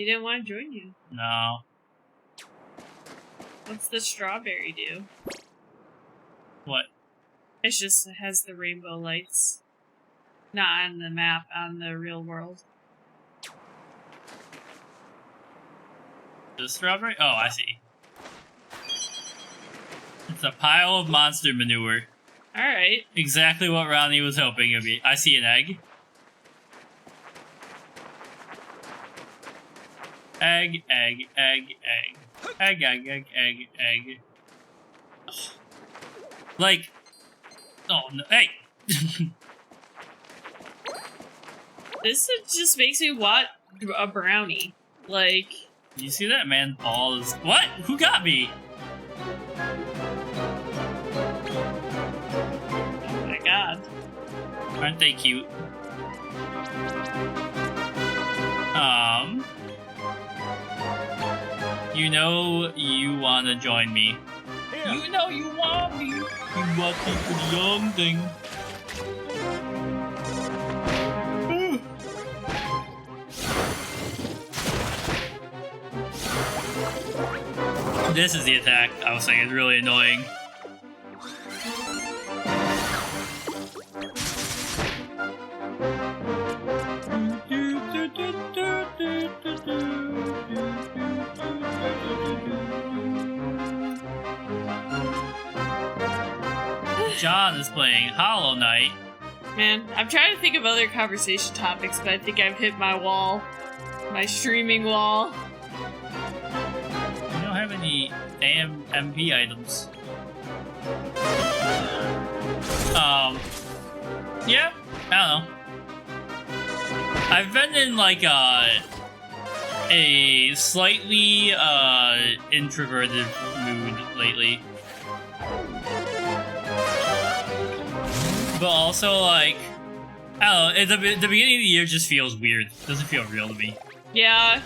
He didn't want to join you. No. What's the strawberry do? What? It just has the rainbow lights. Not on the map, on the real world. The strawberry? Oh, I see. It's a pile of monster manure. Alright. Exactly what Ronnie was hoping it'd be. I see an egg. Egg, egg, egg, egg. Egg, egg, egg, egg, egg. Ugh. Like... Oh, no. Hey! This just makes me want a brownie. Like... You see that man balls? What? Who got me? Oh my god. Aren't they cute? You know you want to join me. Yeah. You know you want me. You want me for the young thing. This is the attack I was saying is really annoying. John is playing Hollow Knight. Man, I'm trying to think of other conversation topics, but I think I've hit my wall. My streaming wall. I don't have any damn MP items. Yeah, I don't know. I've been in like a slightly introverted mood lately. But also like, I don't know, the beginning of the year just feels weird. It doesn't feel real to me. Yeah.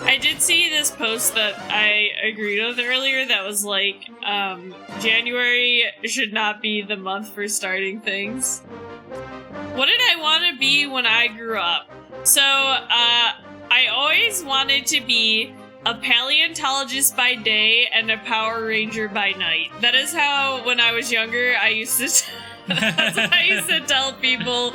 I did see this post that I agreed with earlier that was like, January should not be the month for starting things. What did I want to be when I grew up? So, I always wanted to be a paleontologist by day and a Power Ranger by night. That is how, when I was younger, I used to... that's what I used to tell people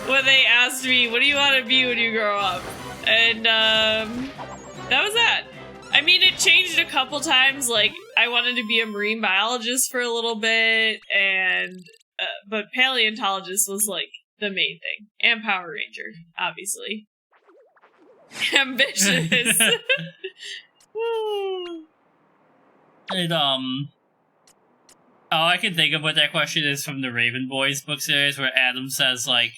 when they asked me, what do you want to be when you grow up? And, that was that. I mean, it changed a couple times. Like, I wanted to be a marine biologist for a little bit, and but paleontologist was like the main thing, and Power Ranger, obviously. Ambitious. And all I can think of what that question is from the Raven Boys book series, where Adam says like,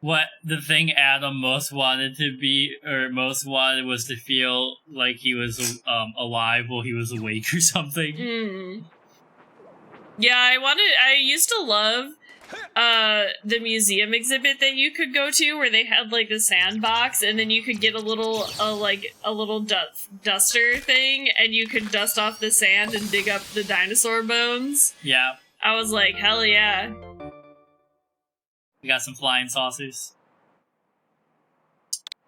what the thing Adam most wanted to be, or most wanted, was to feel like he was alive while he was awake or something. Mm. Yeah, I used to love the museum exhibit that you could go to, where they had like the sandbox, and then you could get a little duster thing, and you could dust off the sand and dig up the dinosaur bones. Yeah. I was like, hell yeah. We got some flying saucers.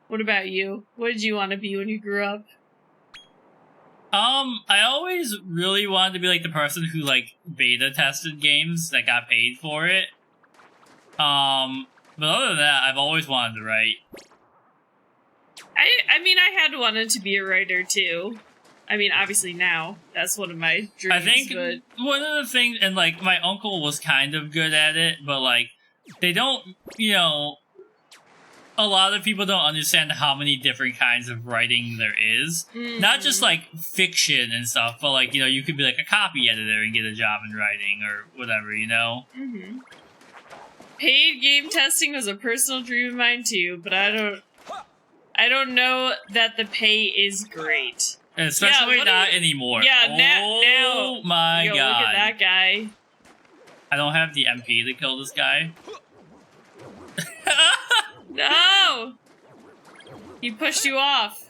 What about you? What did you want to be when you grew up? I always really wanted to be like the person who like beta tested games that got paid for it. But other than that, I've always wanted to write. I mean, I had wanted to be a writer too. I mean, obviously now that's one of my dreams. I think but... one of the things, and like my uncle was kind of good at it, but like they don't, you know, a lot of people don't understand how many different kinds of writing there is. Mm-hmm. Not just like fiction and stuff, but like, you know, you could be like a copy editor and get a job in writing or whatever, you know? Mm-hmm. Paid game testing was a personal dream of mine too, but I don't know that the pay is great. Especially not anymore. Yeah, now. Oh my god. Look at that guy. I don't have the MP to kill this guy. No! He pushed you off.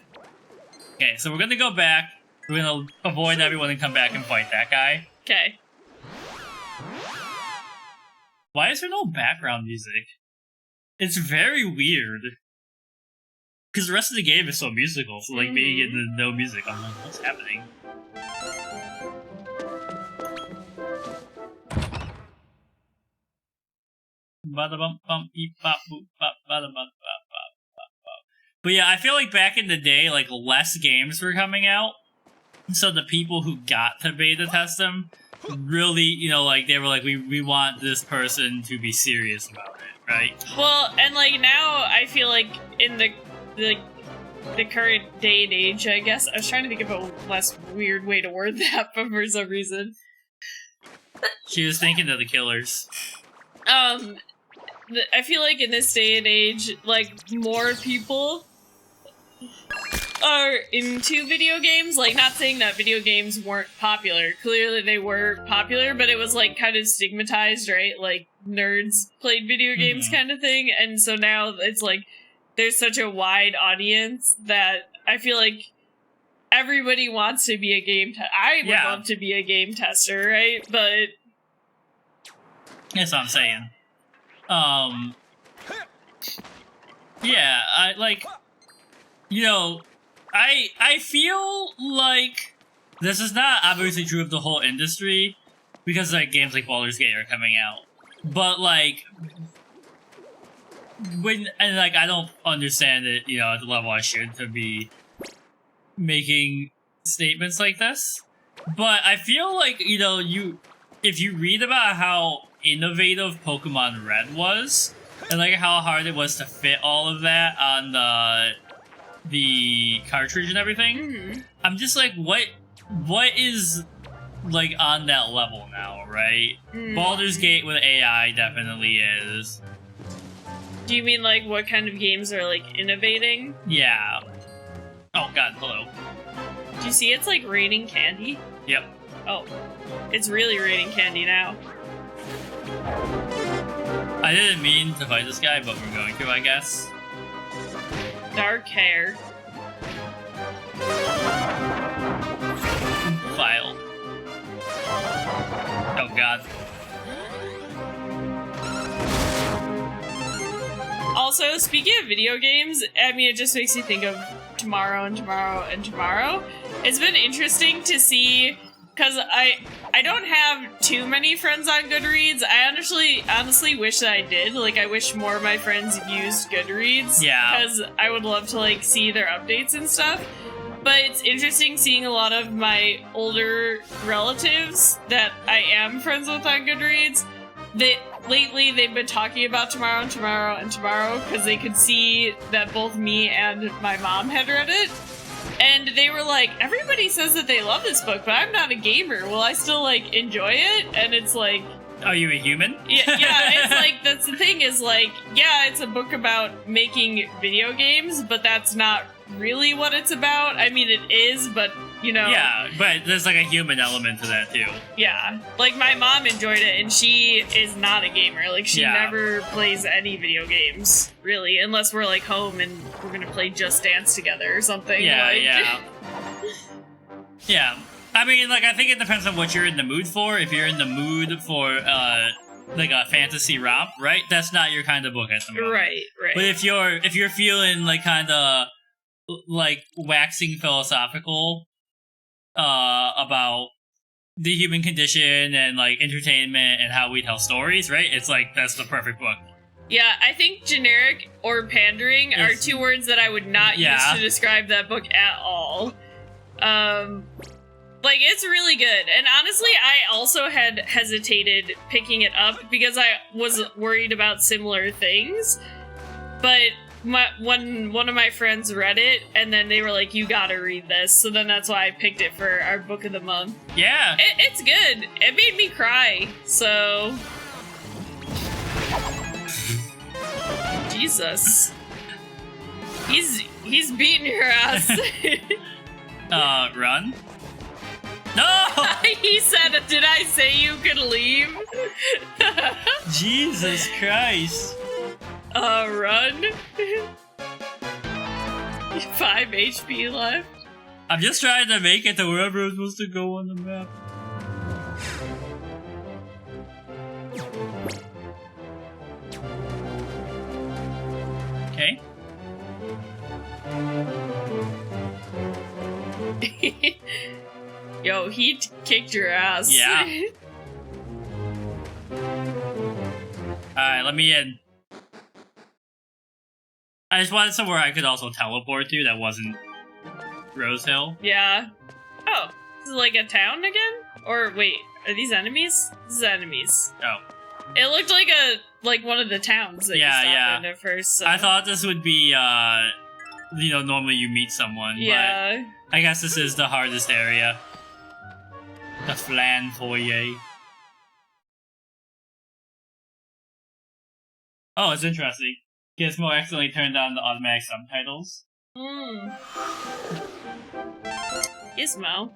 Okay, so we're gonna go back. We're gonna avoid everyone and come back and fight that guy. Okay. Why is there no background music? It's very weird. because the rest of the game is so musical. So like being in the no music, I'm like, what's happening? But yeah, I feel like back in the day, like less games were coming out, so the people who got to beta test them really, you know, like they were like, we want this person to be serious about it, right? Well, and like now, I feel like in the current day and age, I guess I was trying to think of a less weird way to word that, but for some reason, she was thinking of the killers. I feel like in this day and age, like more people are into video games. Like, not saying that video games weren't popular. Clearly they were popular, but it was like kind of stigmatized, right? Like nerds played video games kind of thing. And so now it's like there's such a wide audience that I feel like everybody wants to be a game I would love to be a game tester, right? But that's what I'm saying. Yeah, I like, you know, I feel like this is not obviously true of the whole industry because like games like Baldur's Gate are coming out, but like I don't understand it, you know, at the level I should to be making statements like this, but I feel like, you know, if you read about how innovative Pokemon Red was, and like how hard it was to fit all of that on the cartridge and everything, I'm just like, what is like on that level now, right? Baldur's Gate with AI definitely is. Do you mean like what kind of games are like innovating? Yeah. Oh god, hello. Do you see it's like raining candy? Yep. Oh, it's really raining candy now. I didn't mean to fight this guy, but we're going to, I guess. Dark hair. File. Oh god. Also, speaking of video games, I mean, it just makes you think of tomorrow and tomorrow and tomorrow. It's been interesting to see, because I don't have too many friends on Goodreads. I honestly wish that I did. Like, I wish more of my friends used Goodreads. Yeah. Because I would love to, like, see their updates and stuff. But it's interesting seeing a lot of my older relatives that I am friends with on Goodreads. Lately, they've been talking about tomorrow and tomorrow and tomorrow because they could see that both me and my mom had read it. And they were like, everybody says that they love this book, but I'm not a gamer. Will I still, like, enjoy it? And it's like... Are you a human? Yeah, it's like, that's the thing is, like, yeah, it's a book about making video games, but that's not really what it's about. I mean, it is, but, you know... Yeah, but there's, like, a human element to that, too. Yeah. Like, my mom enjoyed it, and she is not a gamer. Like, she never plays any video games, really, unless we're, like, home and we're gonna play Just Dance together or something. Yeah, like... yeah. Yeah. I mean, like, I think it depends on what you're in the mood for. If you're in the mood for, like, a fantasy romp, right? That's not your kind of book at the moment. Right. But if you're feeling, like, kind of, like, waxing philosophical, about the human condition and, like, entertainment and how we tell stories, right? It's like, that's the perfect book. Yeah, I think generic or pandering are two words that I would not use to describe that book at all. Like, it's really good. And honestly, I also had hesitated picking it up because I was worried about similar things. But one of my friends read it, and then they were like, you gotta read this. So then that's why I picked it for our book of the month. Yeah. It's good. It made me cry, so... Jesus. He's beating your ass. Run? No! He said, did I say you could leave? Jesus Christ. Run. 5 HP left. I'm just trying to make it to wherever I'm supposed to go on the map. Okay. Yo, he kicked your ass. Yeah. Alright, let me in. I just wanted somewhere I could also teleport to that wasn't Rose Hill. Yeah. Oh, this is like a town again? Or wait, are these enemies? This is enemies. Oh. It looked like one of the towns that you stopped in at first. So. I thought this would be normally you meet someone, yeah. but I guess this is the hardest area. The Flan Foyer. Oh, it's interesting. Gizmo accidentally turned on the automatic subtitles. Gizmo.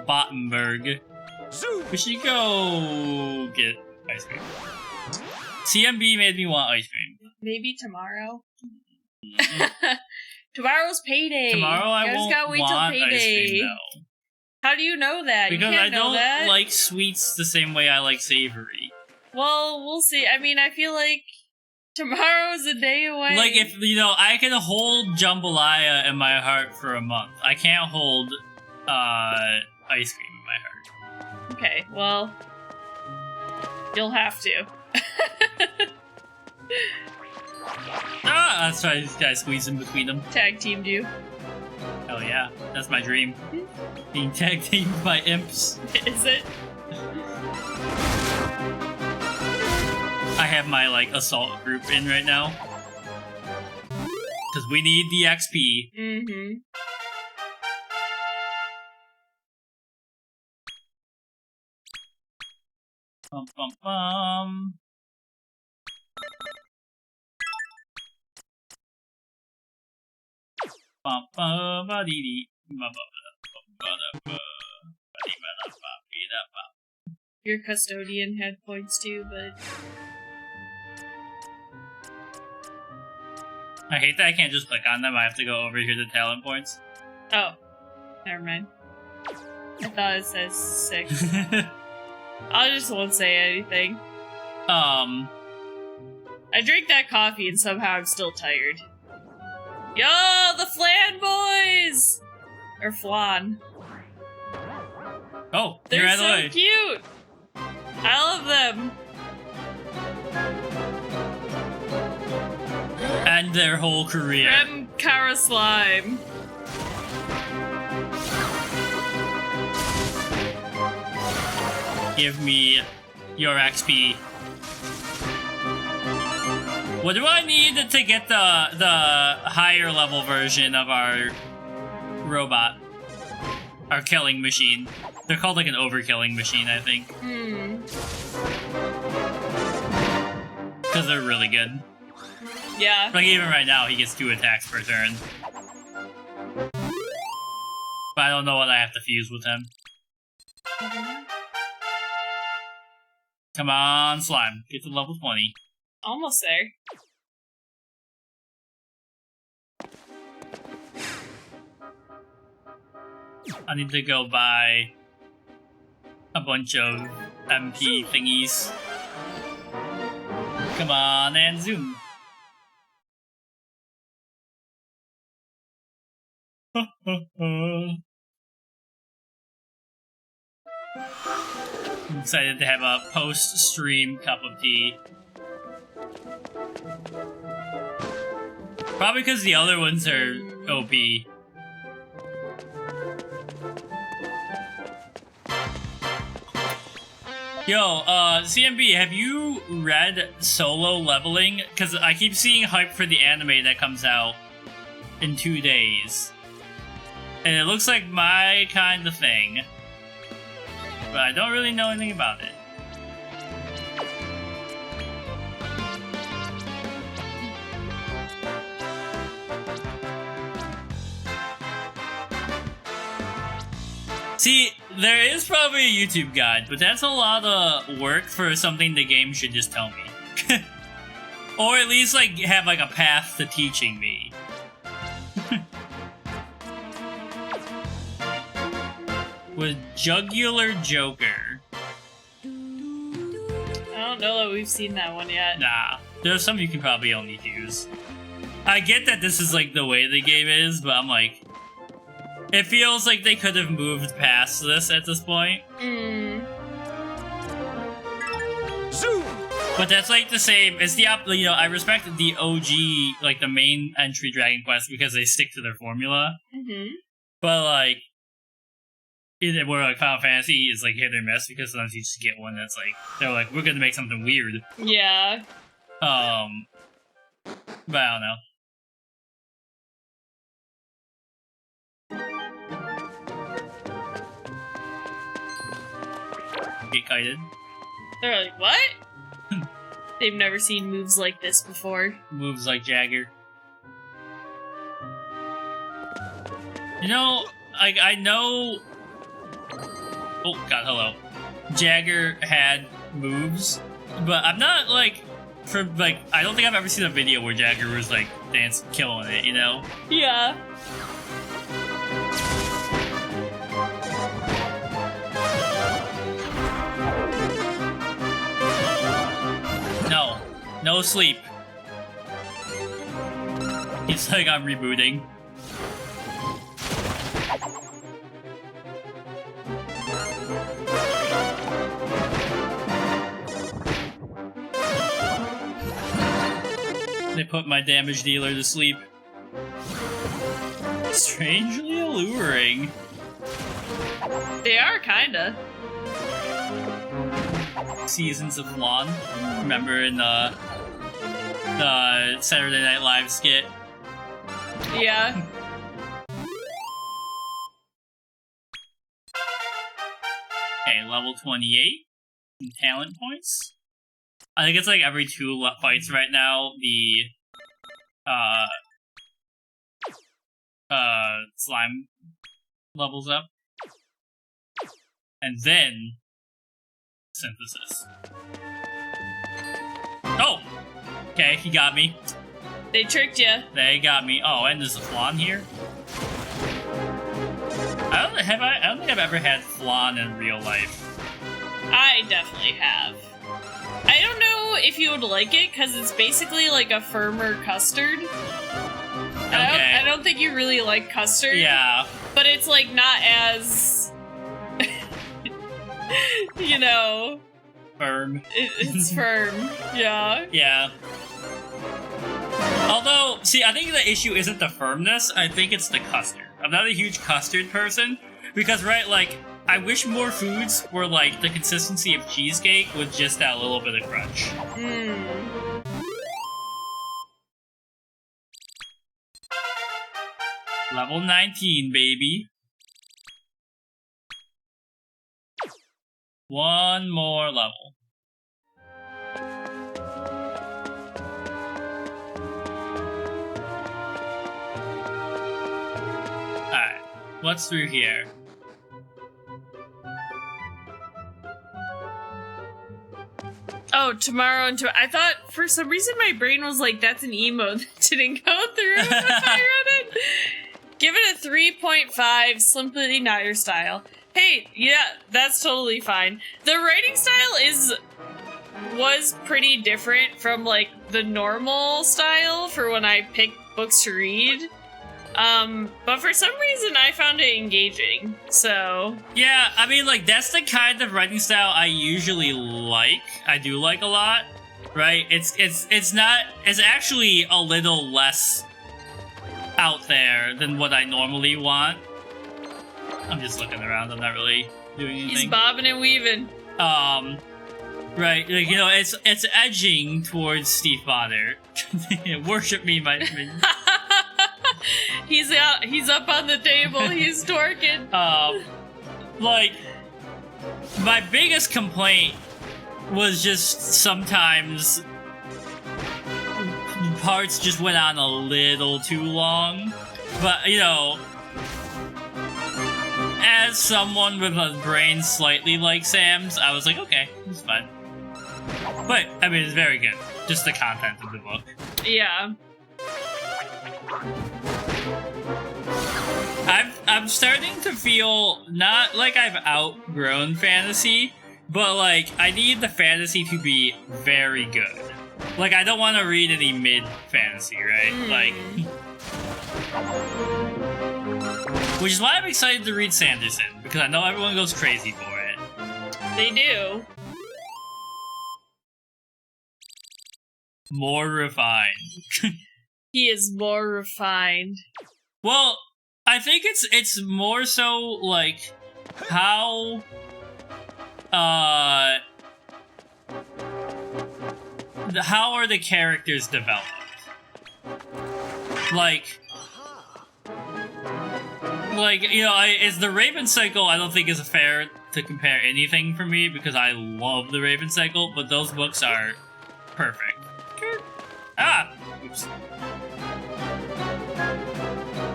Battenburg. We should go get ice cream. CMB made me want ice cream. Maybe tomorrow. Tomorrow's payday. Tomorrow I won't want ice cream though. How do you know that? Because you can't I don't know that. like sweets the same way I like savory. Well, we'll see. I mean, I feel like tomorrow's a day away. Like, if, I can hold jambalaya in my heart for a month. I can't hold, ice cream in my heart. Okay, well, you'll have to. That's why these guys squeeze in between them. Tag teamed you. Hell yeah, that's my dream. Being tag teamed by imps. Is it? I have my, assault group in right now. Because we need the XP. Mm-hmm. Bum, bum, bum. Bum, bum, ba, dee, dee. Ba, ba, ba, ba, ba, ba, ba, ba, ba, ba. Your custodian had points too, but... I hate that I can't just click on them. I have to go over here to talent points. Oh. Never mind. I thought it says 6. I just won't say anything. I drink that coffee and somehow I'm still tired. Yo, the Flan boys! Or Flan. Oh, they're you're so cute! I love them! And their whole career. Rem Kara Slime. Give me your XP. What do I need to get the higher level version of our robot? Our killing machine. They're called an overkilling machine, I think. Because they're really good. Yeah. Even right now, he gets 2 attacks per turn. But I don't know what I have to fuse with him. Come on, slime. Get to level 20. Almost there. I need to go buy a bunch of MP thingies. Come on, and zoom. I'm excited to have a post-stream cup of tea. Probably because the other ones are OP. Yo, CMB, have you read Solo Leveling? Because I keep seeing hype for the anime that comes out in 2 days. And it looks like my kind of thing. But I don't really know anything about it. See, there is probably a YouTube guide, but that's a lot of work for something the game should just tell me. Or at least, have, a path to teaching me. With Jugular Joker. I don't know that we've seen that one yet. Nah, there's some you can probably only use. I get that this is like the way the game is, but I'm like, it feels like they could have moved past this at this point. Zoom! But that's like the same. It's the you know, I respect the OG, like the main entry Dragon Quest because they stick to their formula. But like, where like Final Fantasy is like hit or miss because sometimes you just get one that's like they're like we're gonna make something weird. Yeah. But I don't know. Get kited. They're like, what? They've never seen moves like this before. Moves like Jagger. You know, I know. Oh God, hello. Jagger had moves, but I'm not like I don't think I've ever seen a video where Jagger was like killing it. You know? Yeah. No sleep. He's like, I'm rebooting. They put my damage dealer to sleep. Strangely alluring. They are, kinda. Seasons of Flan. Remember in the Saturday Night Live skit? Yeah. Okay, level 28. Some talent points. I think it's like every 2 fights right now, the slime levels up. And then synthesis. Oh! Okay, he got me. They tricked you. They got me. Oh, and there's a flan here? I don't think I've ever had flan in real life. I definitely have. I don't know if you would like it, because it's basically like a firmer custard. Okay. I don't think you really like custard. Yeah. But it's like not as... you know... Firm. It's firm. Yeah. Yeah. Although, see, I think the issue isn't the firmness, I think it's the custard. I'm not a huge custard person, because, right, like, I wish more foods were, like, the consistency of cheesecake with just that little bit of crunch. Level 19, baby. One more level. Alright, what's through here? Oh, tomorrow and I thought for some reason my brain was like, that's an emo that didn't go through if I read it. Give it a 3.5, simply not your style. Hey, yeah, that's totally fine. The writing style was pretty different from like the normal style for when I picked books to read. But for some reason I found it engaging, so... Yeah, I mean, like, that's the kind of writing style I usually like. I do like a lot, right? It's actually a little less out there than what I normally want. I'm just looking around, I'm not really doing anything. He's bobbing and weaving. Right, like, you know, it's edging towards Steve Bonner. Worship me, my... He's up on the table, he's twerking. Like, my biggest complaint was just sometimes parts just went on a little too long. But, you know, as someone with a brain slightly like Sam's, I was like, okay, it's fine. But, I mean, it's very good. Just the content of the book. Yeah. I'm starting to feel not like I've outgrown fantasy, but like I need the fantasy to be very good. Like, I don't want to read any mid-fantasy, right? Like... Which is why I'm excited to read Sanderson, because I know everyone goes crazy for it. They do. More refined. He is more refined. Well, I think it's more so, like, how... how are the characters developed? Like, you know, is the Raven Cycle, I don't think is fair to compare anything for me, because I love the Raven Cycle, but those books are perfect. Ah! Oops.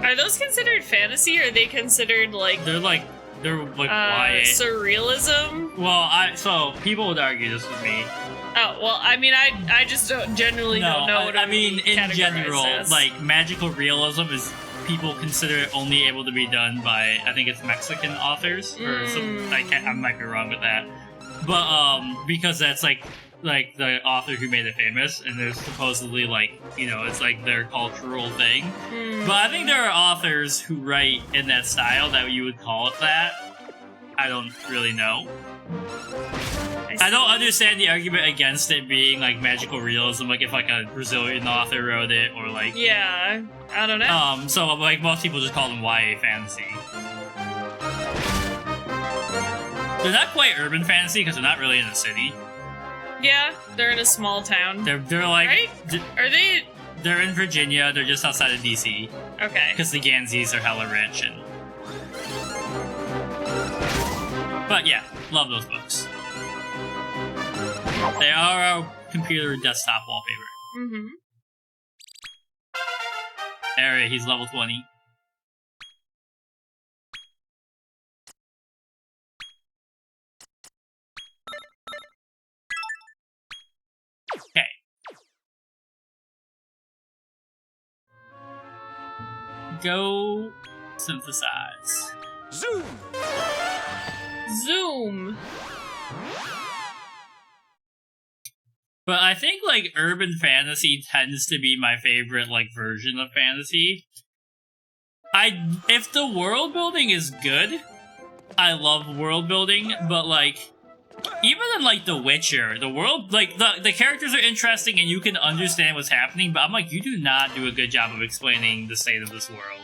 Are those considered fantasy, or are they considered, like... They're like YA. Surrealism? Well, so, people would argue this with me. Oh, well, I mean, I just generally don't know what I mean, in categorized general, as. like, magical realism is... People consider it only able to be done by, I think it's Mexican authors, or some, I might be wrong with that. But, because that's, like the author who made it famous, and there's supposedly, like, you know, it's like their cultural thing. But I think there are authors who write in that style that you would call it that. I don't really know. I don't understand the argument against it being, like, magical realism, like if, like, a Brazilian author wrote it, or, like... Yeah, I don't know. So, like, most people just call them YA fantasy. They're not quite urban fantasy, because they're not really in a city. Yeah, they're in a small town. They're like... Right? Are they... They're in Virginia, they're just outside of DC. Okay. Because the Ganzis are hella rich, and... But yeah, love those books. They are our computer desktop wallpaper. Mm-hmm. Alright, he's level 20. Okay. Go synthesize. Zoom! Zoom! But I think, like, urban fantasy tends to be my favorite, like, version of fantasy. If the world building is good, I love world building, but, like, even in, like, The Witcher, the world, like, the characters are interesting and you can understand what's happening, but I'm like, you do not do a good job of explaining the state of this world.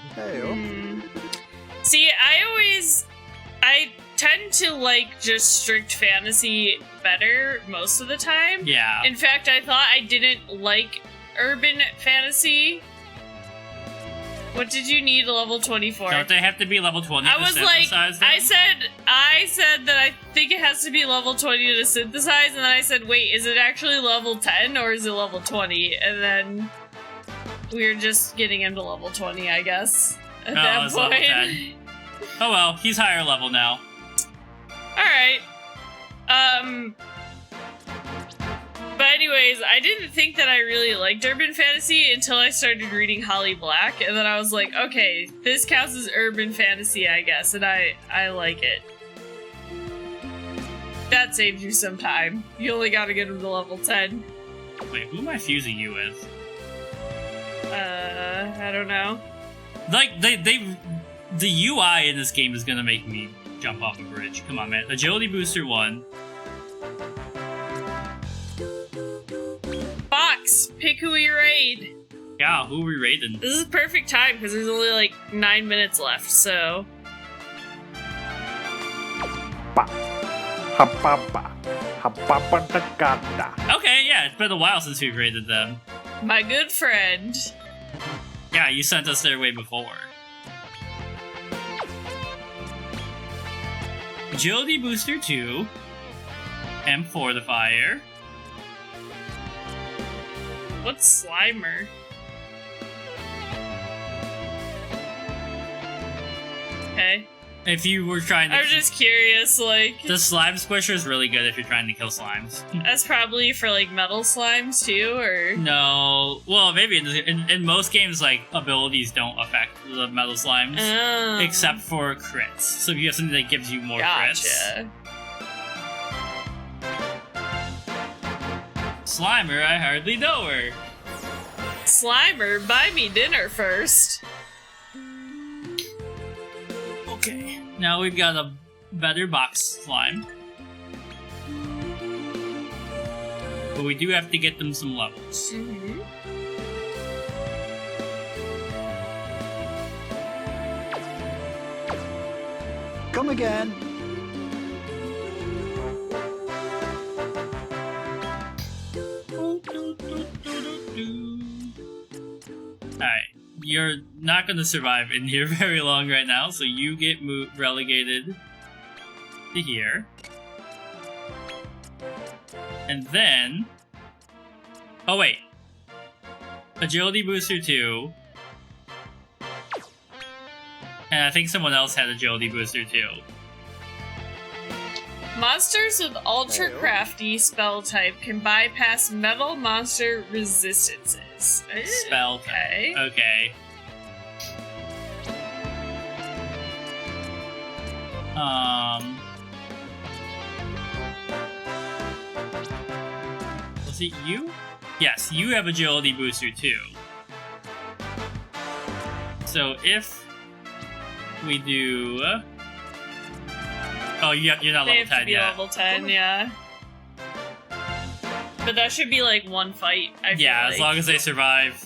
See, I tend to like just strict fantasy better most of the time. Yeah. In fact, I thought I didn't like urban fantasy. What did you need a level 24? Don't they have to be level 20 I to was like, synthesize them? I said that I think it has to be level 20 to synthesize, and then I said, wait, is it actually level 10 or is it level 20? And then we were just getting him to level 20, I guess. At that it's level point. 10. Oh well, he's higher level now. Alright. But anyways, I didn't think that I really liked urban fantasy until I started reading Holly Black, and then I was like, okay, this counts as urban fantasy, I guess, and I like it. That saved you some time. You only gotta get him to level 10. Wait, who am I fusing you with? I don't know. Like, the UI in this game is gonna make me jump off a bridge. Come on, man. Agility booster 1. Fox, pick who we raid. Yeah, who are we raiding? This is perfect time because there's only like 9 minutes left, so. Okay, yeah, it's been a while since we've raided them. My good friend. Yeah, you sent us their way before. Agility booster 2. M fortifier. What's Slimer? Okay. If you were trying to... I was just curious, like... The slime squisher is really good if you're trying to kill slimes. That's probably for, like, metal slimes, too, or... No. Well, maybe in most games, like, abilities don't affect the metal slimes. Oh. Except for crits. So if you have something that gives you more crits... Gotcha. Slimer, I hardly know her. Slimer, buy me dinner first. Okay. Now we've got a better box slime. But we do have to get them some levels. Mm-hmm. Come again. Alright, you're not going to survive in here very long right now, so you get relegated to here. And then... Oh wait. Agility Booster 2. And I think someone else had Agility Booster 2. Monsters with Ultra Crafty spell type can bypass metal monster resistances. Spell type. Okay. Was it you? Yes, you have Agility Booster 2. So if we do... Oh, you're not They level have 10 to be yet. level 10, yeah. But that should be like one fight, I feel Yeah, like. as long as they survive.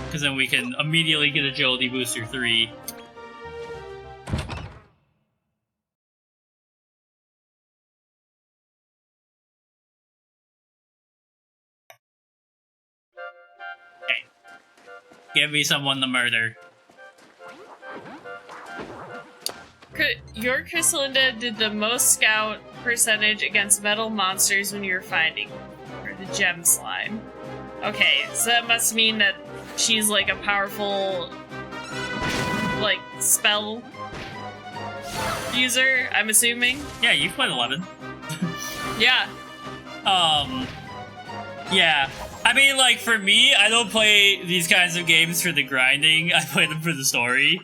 Because then we can immediately get Agility Booster 3. Okay. Give me someone to murder. Your Chrysalinda did the most scout percentage against metal monsters when you were fighting for the gem slime. Okay, so that must mean that she's like a powerful, like, spell user, I'm assuming. Yeah, you played 11. Yeah. Yeah. I mean, like, for me, I don't play these kinds of games for the grinding. I play them for the story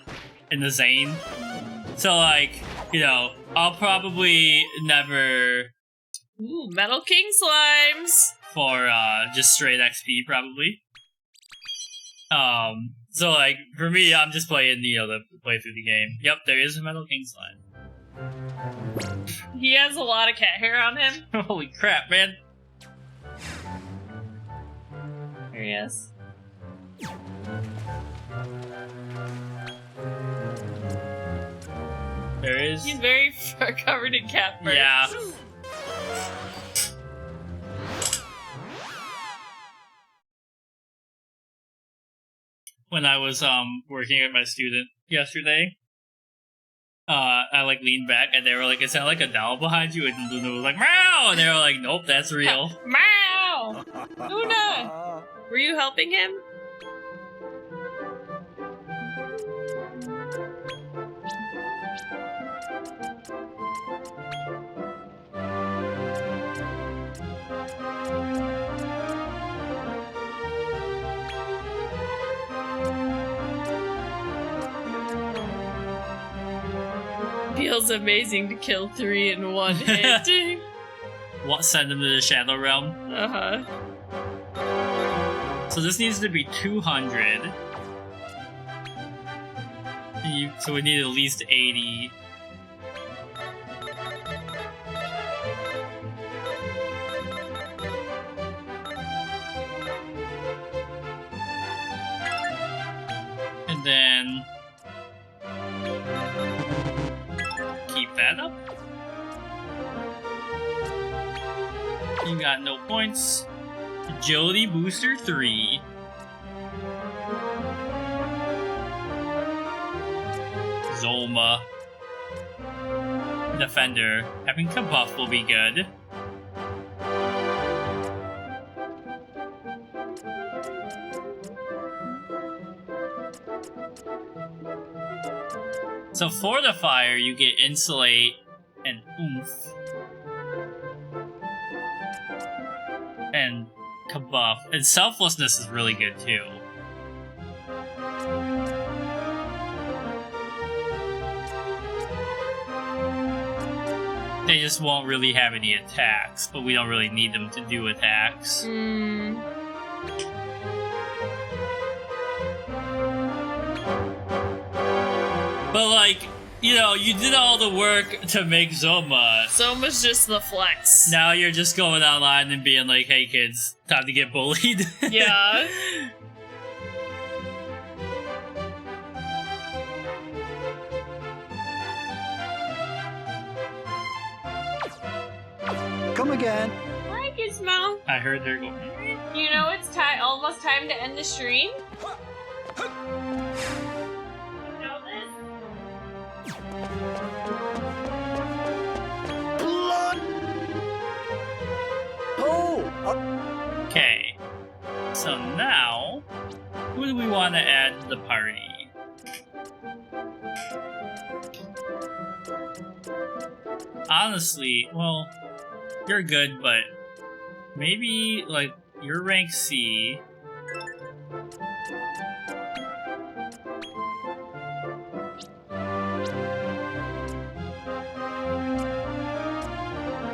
and the Zane. So, like, you know, I'll probably never... Ooh, Metal King slimes! For, just straight XP, probably. So, like, for me, I'm just playing, you know, to play through the game. Yep, there is a Metal King slime. He has a lot of cat hair on him. Holy crap, man. There he is. There is... He's very covered in cat fur. Yeah. When I was working with my student yesterday, I like leaned back and they were like, "Is that like a doll behind you?" And Luna was like, "Meow!" And they were like, "Nope, that's real." Meow! Luna! Were you helping him? Feels amazing to kill 3 in one hit. What? Send him to the Shadow Realm? Uh-huh. So this needs to be 200. So we need at least 80. And then... keep that up. You got no points. Agility Booster 3. Zolma. Defender. Having Kabuff will be good. So for the fire, you get Insulate and Oomph. And Kabuff. And Selflessness is really good too. They just won't really have any attacks, but we don't really need them to do attacks. But like, you know, you did all the work to make Zoma. Zoma's just the flex. Now you're just going online and being like, hey kids, time to get bullied. Yeah. Come again. Hi, Gizmo. I heard her go. You know it's almost time to end the stream? You know this? Blood. Oh. Okay. So now, who do we want to add to the party? Honestly, well, you're good, but maybe, like, you're rank C.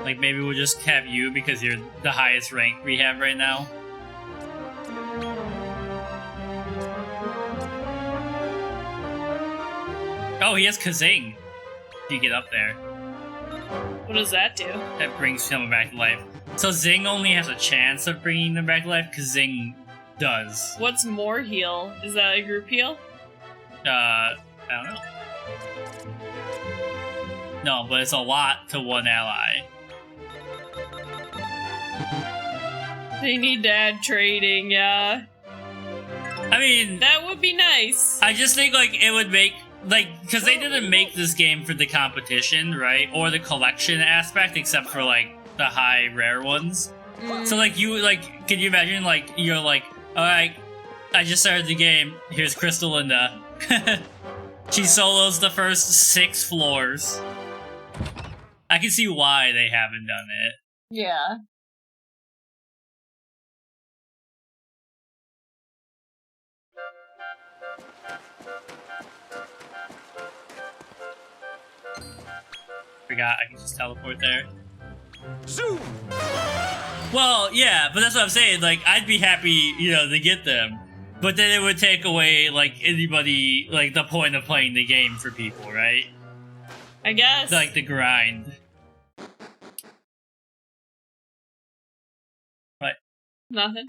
Like, maybe we'll just have you because you're the highest rank we have right now. Oh, he has Kazing. You get up there. What does that do? That brings someone back to life. So Zing only has a chance of bringing them back to life because Zing does. What's more heal? Is that a group heal? I don't know. No, but it's a lot to one ally. They need to add trading, yeah. I mean, That would be nice. I just think like it would make because they didn't make this game for the competition, right, or the collection aspect, except for like the high rare ones. So like can you imagine like you're like, all right, I just started the game. Here's Crystal Linda. She solos the first 6 floors. I can see why they haven't done it. Yeah. Forgot I can just teleport there. Zoom. Well, yeah, but that's what I'm saying. Like, I'd be happy, you know, to get them. But then it would take away, like, anybody, like, the point of playing the game for people, right? I guess. Like, the grind. What? Nothing.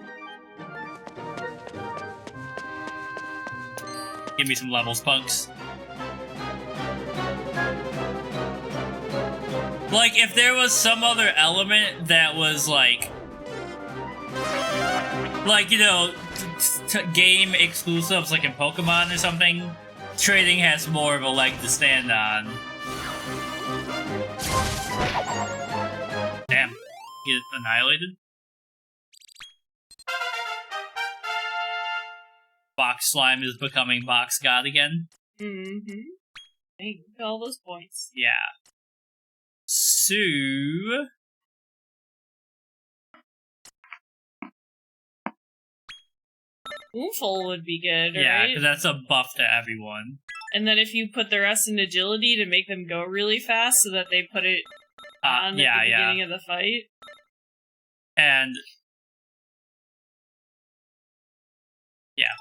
Give me some levels, punks. Like, if there was some other element that was, like, you know, game exclusives, like in Pokemon or something, trading has more of a leg to stand on. Damn. Get annihilated? Box Slime is becoming Box God again. Mm-hmm. Dang, look at all those points. Yeah. So... Oofle would be good, yeah, right? because that's a buff to everyone. And then if you put the rest in agility to make them go really fast so that they put it on at the beginning of the fight. And... yeah.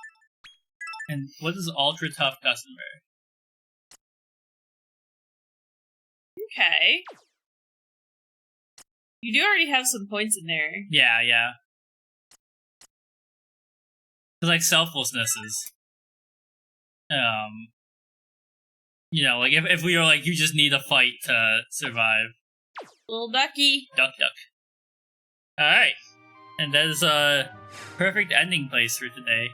And what is Ultra Tough Customer? Okay. You do already have some points in there. Yeah, yeah. Cause like selflessness is, you know, like if we were like, you just need a fight to survive. Little ducky. Duck, duck. All right, and that is a perfect ending place for today.